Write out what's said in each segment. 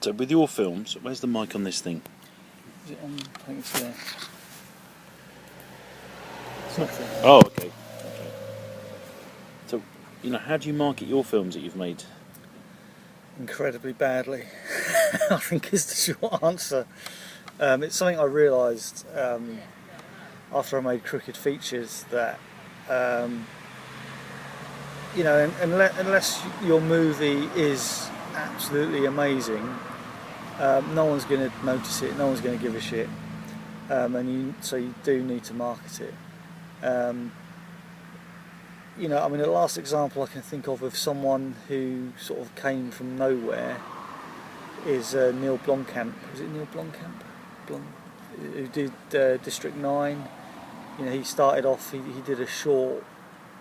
So with your films, where's the mic on this thing? Is it on? I think it's there. It's not there. Oh, okay. So, how do you market your films that you've made? Incredibly badly, I think is the short answer. It's something I realised after I made Crooked Features that unless your movie is absolutely amazing, no one's going to notice it, no one's going to give a shit, so you do need to market it. The last example I can think of someone who sort of came from nowhere is Neil Blomkamp. Was it Neil Blomkamp? Who did District 9. He started off, he did a short,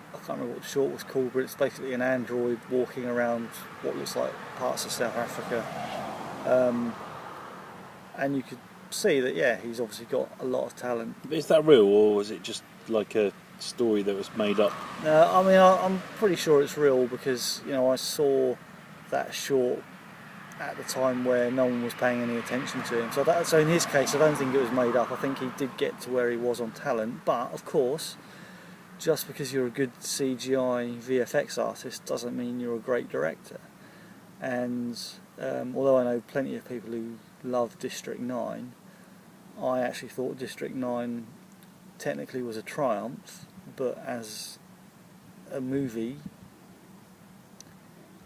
I can't remember what the short was called, but it's basically an android walking around what looks like parts of South Africa. And you could see that, yeah, he's obviously got a lot of talent. Is that real, or was it just like a story that was made up? I'm pretty sure it's real because, I saw that short at the time where no one was paying any attention to him. So in his case, I don't think it was made up. I think he did get to where he was on talent. But, of course, just because you're a good CGI VFX artist doesn't mean you're a great director. And although I know plenty of people who love District 9, I actually thought District 9 technically was a triumph, but as a movie,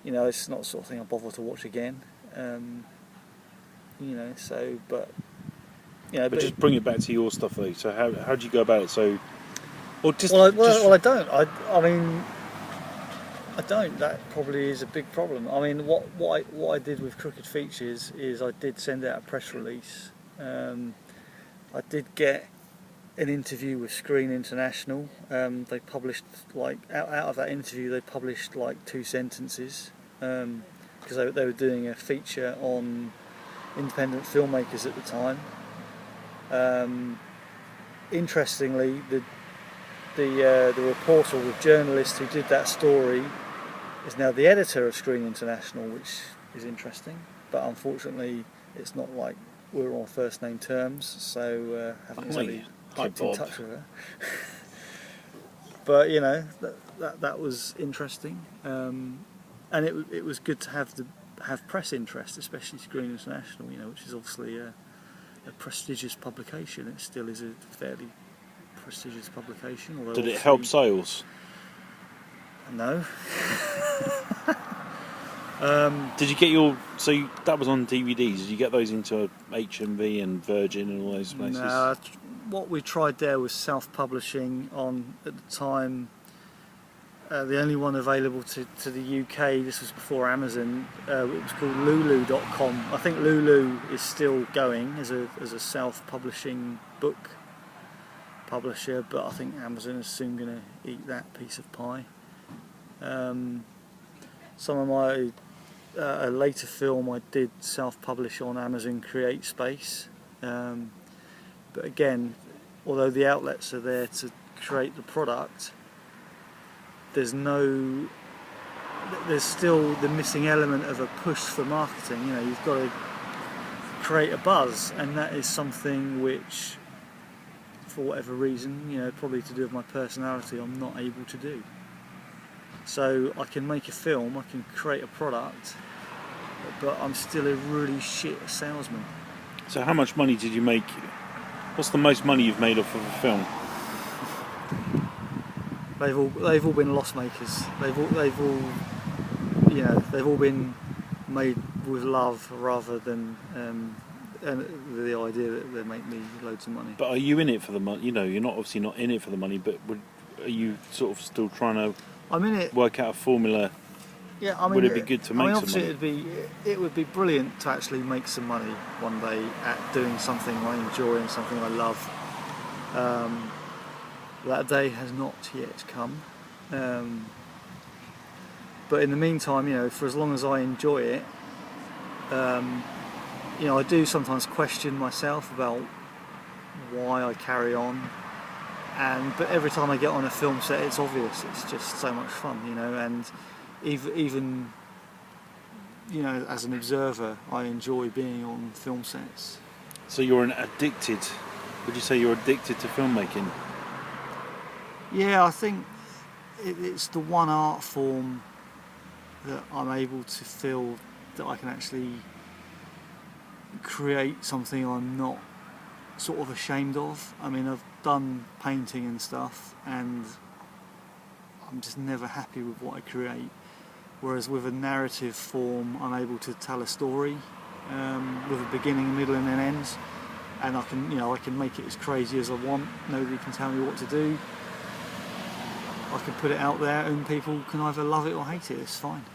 it's not the sort of thing I bother to watch again. But just bring it back to your stuff though. So how do you go about it? So, or just I don't. I don't. That probably is a big problem. I mean, what I did with Crooked Features is I did send out a press release. I did get an interview with Screen International. They published out of that interview they published 2 sentences because they were doing a feature on independent filmmakers at the time. Interestingly, the reporter or the journalist who did that story is now the editor of Screen International, which is interesting. But unfortunately, it's not like we're on first name terms, so haven't exactly kept in touch with her. But that was interesting, and it was good to have press interest, especially Screen International, which is obviously a prestigious publication. It still is a fairly prestigious publication. Did it help sales? No. Did you get that was on DVDs? Did you get those into HMV and Virgin and all those places? No, what we tried there was self-publishing on, at the time, the only one available to the UK. This was before Amazon. It was called Lulu.com. I think Lulu is still going as a self-publishing book publisher, but I think Amazon is soon going to eat that piece of pie. Some of my a later film I did self-publish on Amazon Create Space, but again, although the outlets are there to create the product, there's still the missing element of a push for marketing. You've got to create a buzz, and that is something which, for whatever reason, probably to do with my personality, I'm not able to do. So I can make a film, I can create a product, but I'm still a really shit salesman. So how much money did you make? What's the most money you've made off of a film? They've all been loss makers. They've all been made with love rather than the idea that they make me loads of money. But are you in it for the money? You're not obviously not in it for the money, but are you sort of still trying to work out a formula? Yeah, I mean, would it be good to make some money? It would be brilliant to actually make some money one day at doing something I enjoy and something I love. That day has not yet come. But in the meantime, for as long as I enjoy it, I do sometimes question myself about why I carry on. But every time I get on a film set, it's obvious. It's just so much fun, and even you know, as an observer, I enjoy being on film sets. So you're would you say you're addicted to filmmaking? Yeah, I think it's the one art form that I'm able to feel that I can actually create something I'm not sort of ashamed of. I mean, I've done painting and stuff, and I'm just never happy with what I create. Whereas with a narrative form, I'm able to tell a story with a beginning, middle, and an end, and I can make it as crazy as I want. Nobody can tell me what to do. I can put it out there, and people can either love it or hate it. It's fine.